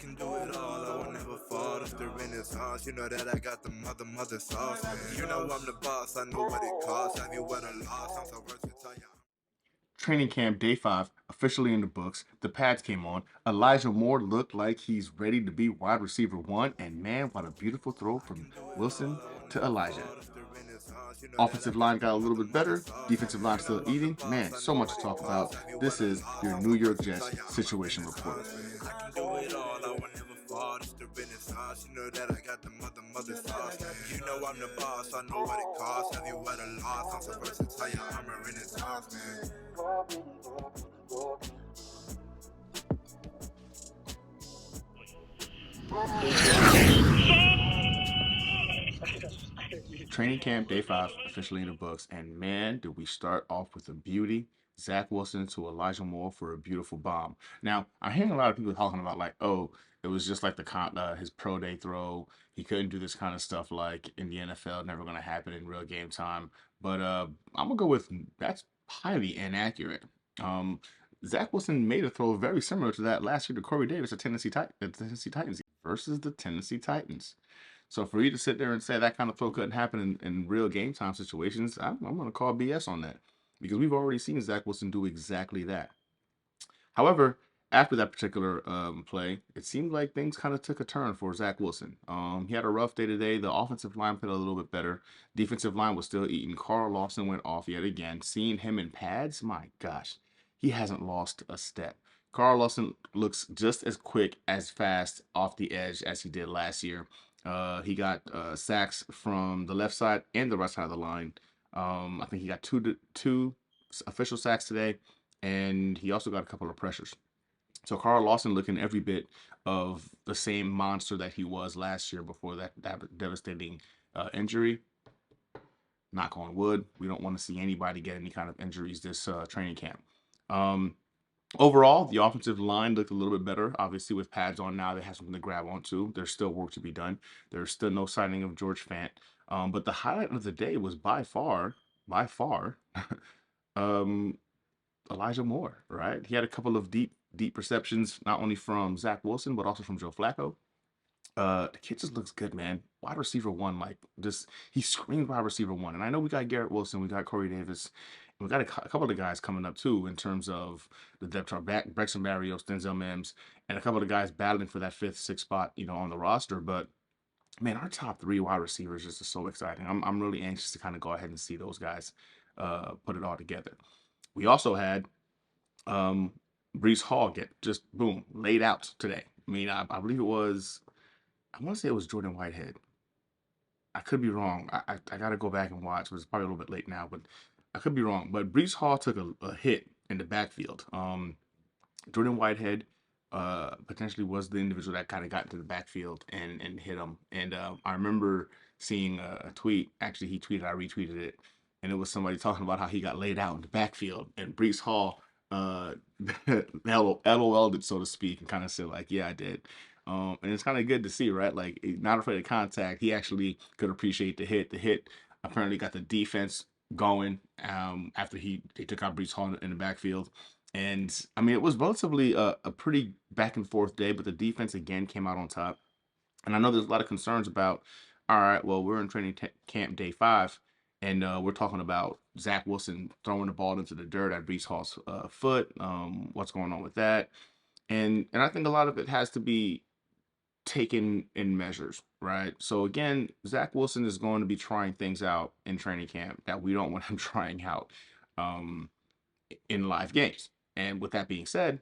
can do it all, I will never fall. It's the Renaissance, you know that I got the mother sauce, man. You know I'm the boss, I know what it costs. Have you won a loss? I'm so versatile, yeah. Training camp day 5 officially in the books. The pads came on. Elijah Moore looked like he's ready to be wide receiver one, and man, what a beautiful throw from Wilson to Elijah. Offensive line got a little bit better. Defensive line still eating. Man, so much to talk about. This is your New York Jets situation report. I can do it all. I will never fall. It's the Renaissance. You know that I got the mother sauce. You know I'm the boss. I know what it costs. Have you had a loss? I'm so versatile. Yeah, I'm a Renaissance man. Training camp day 5 officially in the books, and man, did we start off with a beauty. Zach Wilson to Elijah Moore for a beautiful bomb. Now, I'm hearing a lot of people talking about like, oh, it was just like his pro day throw. He couldn't do this kind of stuff like in the NFL. Never going to happen in real game time. But I'm gonna go with that's highly inaccurate. Um, Zach Wilson made a throw very similar to that last year to Corey Davis, the Tennessee Titans versus the Tennessee Titans. So for you to sit there and say that kind of throw couldn't happen in real game time situations, I'm going to call BS on that because we've already seen Zach Wilson do exactly that. However, after that particular play, it seemed like things kind of took a turn for Zach Wilson. He had a rough day today. The offensive line played a little bit better. Defensive line was still eating. Carl Lawson went off yet again. Seeing him in pads, my gosh, he hasn't lost a step. Carl Lawson looks just as quick, as fast off the edge as he did last year. He got sacks from the left side and the right side of the line. I think he got two official sacks today, and he also got a couple of pressures. So Carl Lawson looking every bit of the same monster that he was last year before that devastating injury. Knock on wood. We don't want to see anybody get any kind of injuries this training camp. Um, Overall, the offensive line looked a little bit better. Obviously, with pads on now, they have something to grab onto. There's still work to be done. There's still no signing of George Fant. But the highlight of the day was by far, um, Elijah Moore, right? He had a couple of deep receptions, not only from Zach Wilson, but also from Joe Flacco. The kid just looks good, man. Wide receiver one, like just he screams wide receiver one. And I know we got Garrett Wilson, we got Corey Davis, and we got a couple of guys coming up too in terms of the depth chart. Back Braxton Barrios, Denzel Mims, and a couple of guys battling for that fifth, sixth spot, on the roster. But man, our top three wide receivers is just so exciting. I'm really anxious to kind of go ahead and see those guys put it all together. We also had um Brees Hall get just boom laid out today. I mean, I believe it was I want to say it was Jordan Whitehead. I could be wrong. I got to go back and watch. It's probably a little bit late now, but I could be wrong. But Brees Hall took a hit in the backfield. Jordan Whitehead potentially was the individual that kind of got into the backfield and hit him. And I remember seeing a tweet. Actually, he tweeted, I retweeted it, and it was somebody talking about how he got laid out in the backfield, and Brees Hall LOL'd it, so to speak, and kind of said like, "Yeah, I did." And it's kind of good to see, right? Like, not afraid of contact. He actually could appreciate the hit. The hit apparently got the defense going after they took out Brees Hall in the backfield. And I mean, it was relatively a pretty back and forth day, but the defense again came out on top. And I know there's a lot of concerns about, all right, well, we're in camp day 5, and we're talking about Zach Wilson throwing the ball into the dirt at Brees Hall's foot. What's going on with that? And I think a lot of it has to be taken in measures, right? So again, Zach Wilson is going to be trying things out in training camp that we don't want him trying out um, in live games. And with that being said,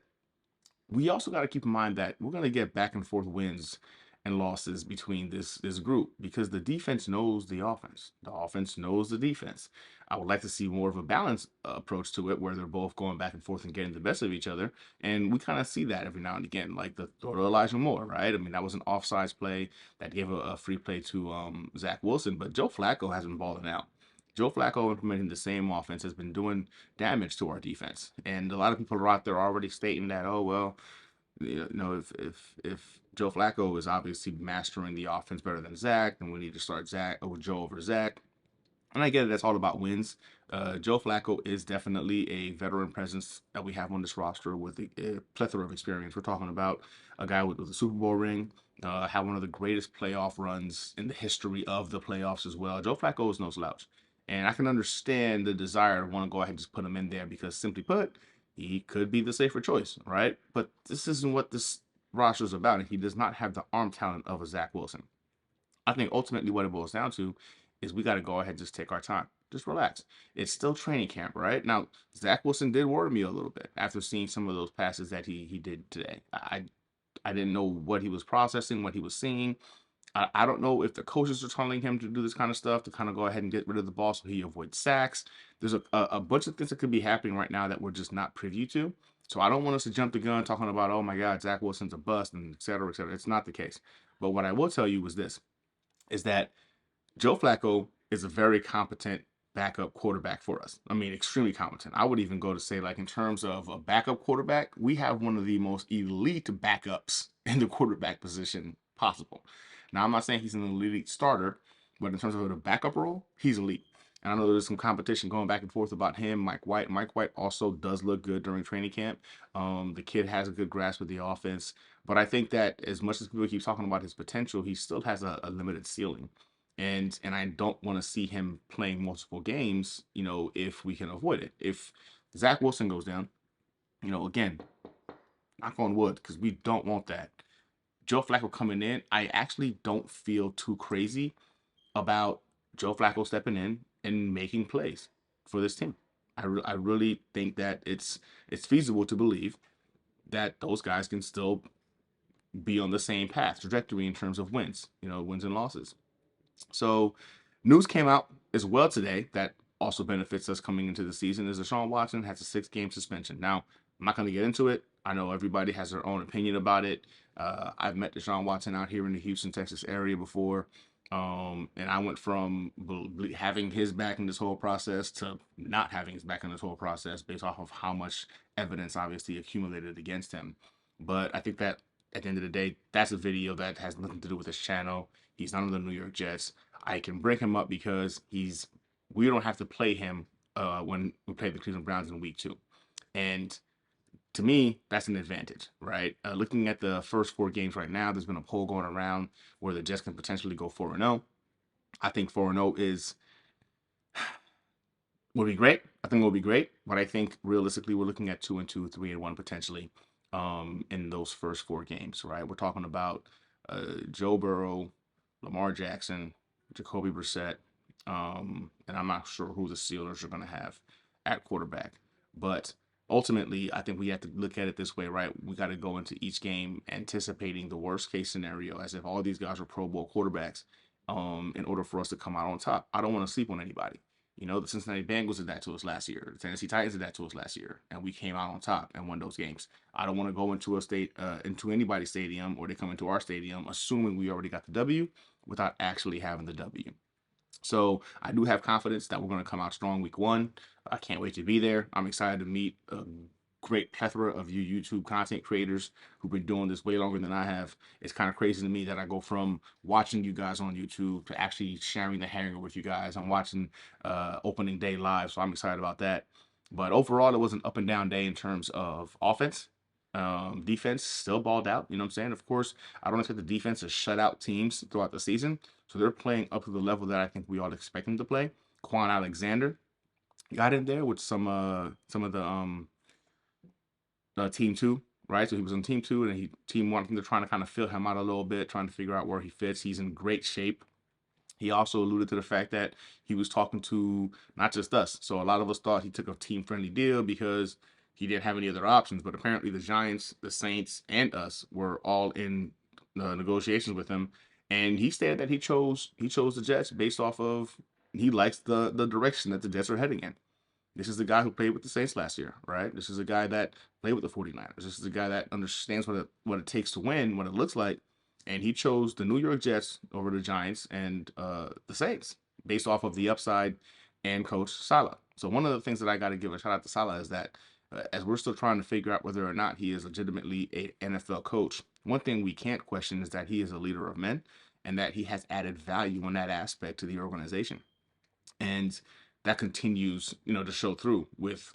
we also got to keep in mind that we're going to get back and forth wins and losses between this group because the defense knows the offense. The offense knows the defense. I would like to see more of a balanced approach to it where they're both going back and forth and getting the best of each other. And we kind of see that every now and again, like the throw to Elijah Moore, right? I mean, that was an offsides play that gave a free play to Zach Wilson, but Joe Flacco has been balling out. Joe Flacco implementing the same offense has been doing damage to our defense. And a lot of people are out there already stating that, oh, well, if Joe Flacco is obviously mastering the offense better than Zach, then we need to start Zach or Joe over Zach. And I get it, that's all about wins. Joe Flacco is definitely a veteran presence that we have on this roster with a plethora of experience. We're talking about a guy with a Super Bowl ring, had one of the greatest playoff runs in the history of the playoffs as well. Joe Flacco is no slouch. And I can understand the desire to want to go ahead and just put him in there because, simply put, he could be the safer choice, right? But this isn't what this roster is about. And he does not have the arm talent of a Zach Wilson. I think ultimately what it boils down to is we got to go ahead and just take our time. Just relax. It's still training camp, right? Now, Zach Wilson did worry me a little bit after seeing some of those passes that he did today. I didn't know what he was processing, what he was seeing. I don't know if the coaches are telling him to do this kind of stuff to kind of go ahead and get rid of the ball so he avoids sacks. There's a bunch of things that could be happening right now that we're just not privy to. So I don't want us to jump the gun talking about, oh my God, Zach Wilson's a bust and et cetera, et cetera. It's not the case. But what I will tell you is that Joe Flacco is a very competent backup quarterback for us. I mean, extremely competent. I would even go to say, like, in terms of a backup quarterback, we have one of the most elite backups in the quarterback position possible. Now, I'm not saying he's an elite starter, but in terms of the backup role, he's elite. And I know there's some competition going back and forth about him. Mike White. Mike White also does look good during training camp. The kid has a good grasp of the offense. But I think that as much as people keep talking about his potential, he still has a limited ceiling. And I don't want to see him playing multiple games, if we can avoid it. If Zach Wilson goes down, again, knock on wood, because we don't want that. Joe Flacco coming in, I actually don't feel too crazy about Joe Flacco stepping in and making plays for this team. I really think that it's feasible to believe that those guys can still be on the same path trajectory in terms of wins, wins and losses. So news came out as well today that also benefits us coming into the season is Deshaun Watson has a 6-game suspension. Now, I'm not going to get into it. I know everybody has their own opinion about it. I've met Deshaun Watson out here in the Houston, Texas area before. And I went from having his back in this whole process to not having his back in this whole process based off of how much evidence obviously accumulated against him. But I think that at the end of the day, that's a video that has nothing to do with his channel. He's not on the New York Jets. I can bring him up because we don't have to play him when we play the Cleveland Browns in week 2. And to me, that's an advantage, right? Looking at the first 4 games right now, there's been a poll going around where the Jets can potentially go 4-0. I think 4-0 would be great. I think it will be great, but I think realistically we're looking at 2-2, 3-1 potentially in those first 4 games, right? We're talking about Joe Burrow, Lamar Jackson, Jacoby Brissett, and I'm not sure who the Steelers are going to have at quarterback. But ultimately, I think we have to look at it this way, right? We got to go into each game anticipating the worst case scenario as if all these guys are Pro Bowl quarterbacks in order for us to come out on top. I don't want to sleep on anybody. The Cincinnati Bengals did that to us last year. The Tennessee Titans did that to us last year, and we came out on top and won those games. I don't want to go into anybody's stadium, or they come into our stadium assuming we already got the W without actually having the W. So I do have confidence that we're going to come out strong week 1. I can't wait to be there. I'm excited to meet a great plethora of you YouTube content creators who've been doing this way longer than I have. It's kind of crazy to me that I go from watching you guys on YouTube to actually sharing the hangar with you guys. I'm watching opening day live, so I'm excited about that. But overall, it was an up and down day in terms of offense. Defense still balled out. You know what I'm saying? Of course, I don't expect the defense to shut out teams throughout the season. So they're playing up to the level that I think we all expect them to play. Quan Alexander got in there with some of the team 2, right? So he was on team 2, and team 1. I think they're trying to kind of fill him out a little bit, trying to figure out where he fits. He's in great shape. He also alluded to the fact that he was talking to not just us. So a lot of us thought he took a team-friendly deal because he didn't have any other options. But apparently the Giants, the Saints, and us were all in negotiations with him. And he stated that he chose the Jets based off of he likes the direction that the Jets are heading in. This is the guy who played with the Saints last year, right? This is a guy that played with the 49ers. This is a guy that understands what it takes to win, what it looks like. And he chose the New York Jets over the Giants and the Saints based off of the upside and Coach Saleh. So one of the things that I got to give a shout out to Saleh is that as we're still trying to figure out whether or not he is legitimately an NFL coach, one thing we can't question is that he is a leader of men and that he has added value in that aspect to the organization. And that continues, to show through with,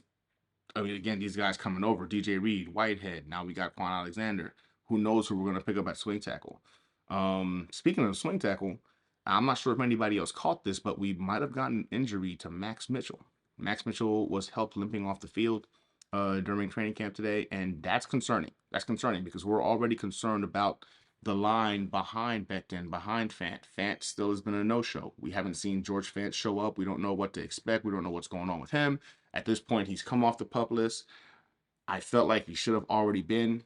I mean, again, these guys coming over, DJ Reed, Whitehead. Now we got Quan Alexander. Who knows who we're going to pick up at swing tackle? Speaking of swing tackle, I'm not sure if anybody else caught this, but we might have gotten an injury to Max Mitchell. Max Mitchell was helped limping off the field during training camp today, and that's concerning. That's concerning because we're already concerned about the line behind Becton, behind Fant. Fant still has been a no-show. We haven't seen George Fant show up. We don't know what to expect. We don't know what's going on with him. At this point, he's come off the PUP list. I felt like he should have already been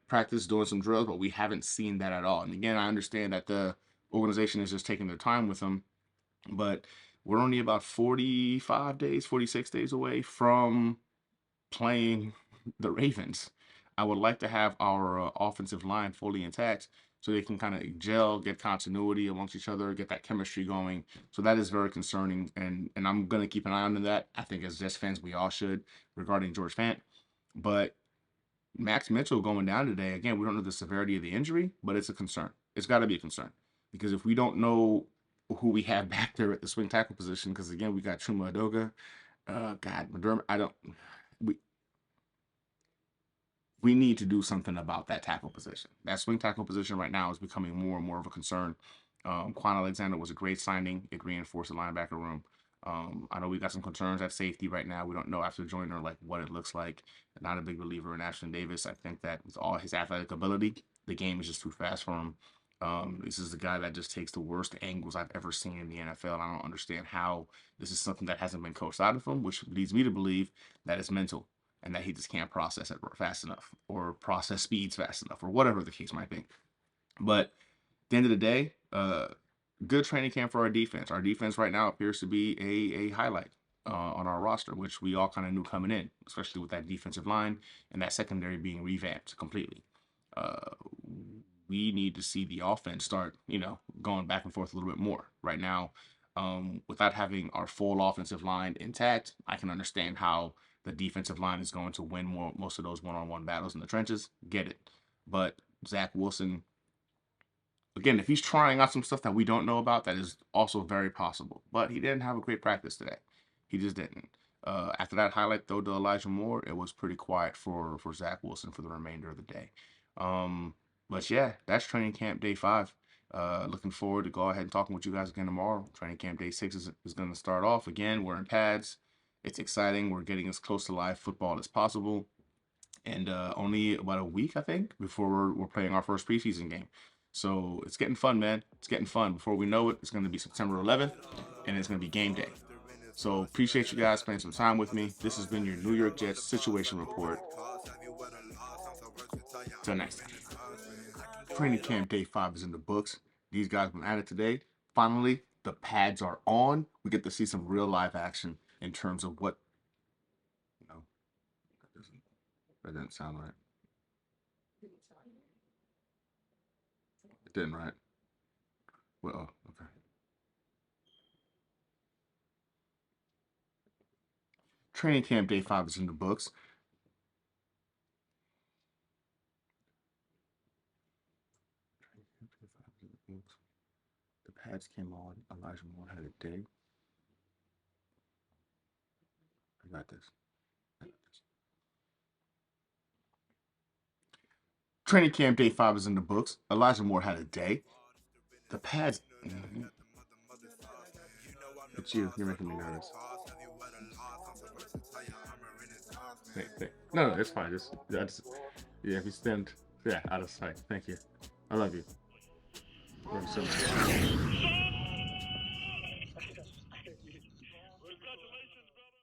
practice doing some drills, but we haven't seen that at all. And again, I understand that the organization is just taking their time with him, but we're only about 45 days, 46 days away from playing the Ravens. I would like to have our offensive line fully intact so they can kind of gel, get continuity amongst each other, get that chemistry going. So that is very concerning, and I'm gonna keep an eye on that. I think as Jets fans, we all should regarding George Fant. But Max Mitchell going down today, again, we don't know the severity of the injury, but it's a concern. It's got to be a concern because if we don't know who we have back there at the swing tackle position, because again, we got Chuma Adoga, God, McDermott, we we need to do something about that tackle position. That swing tackle position right now is becoming more and more of a concern. Quan Alexander was a great signing. It reinforced the linebacker room. I know we got some concerns at safety right now. We don't know after Joyner like what it looks like. Not a big believer in Ashton Davis. I think that with all his athletic ability, the game is just too fast for him. This is the guy that just takes the worst angles I've ever seen in the NFL. I don't understand how this is something that hasn't been coached out of him, which leads me to believe that it's mental and that he just can't process it fast enough or process speeds fast enough or whatever the case might be. But at the end of the day, good training camp for our defense. Our defense right now appears to be a highlight on our roster, which we all kind of knew coming in, especially with that defensive line and that secondary being revamped completely. Uh, we need to see the offense start, going back and forth a little bit more. Right now, without having our full offensive line intact, I can understand how the defensive line is going to win most of those one-on-one battles in the trenches. Get it. But Zach Wilson, again, if he's trying out some stuff that we don't know about, that is also very possible. But he didn't have a great practice today. He just didn't. After that highlight, though, to Elijah Moore, it was pretty quiet for Zach Wilson for the remainder of the day. But yeah, that's training camp day 5. Looking forward to go ahead and talking with you guys again tomorrow. Training camp day 6 is going to start off. Again, we're in pads. It's exciting. We're getting as close to live football as possible. And only about a week, I think, before we're playing our first preseason game. So it's getting fun, man. It's getting fun. Before we know it, it's going to be September 11th, and it's going to be game day. So appreciate you guys spending some time with me. This has been your New York Jets Situation Report. Till next time. Training camp day 5 is in the books. These guys been at it today. Finally, the pads are on. We get to see some real live action in terms of what, that didn't sound right. It didn't, right? Well, oh, okay. Training camp day 5 is in the books. The pads came on. Elijah Moore had a day. I got this. Training camp day 5 is in the books. Elijah Moore had a day. The pads. Mm-hmm. It's you. You're making me nervous. Hey. No, it's fine. Yeah, if you stand, yeah, out of sight. Thank you. I love you. Love you so much.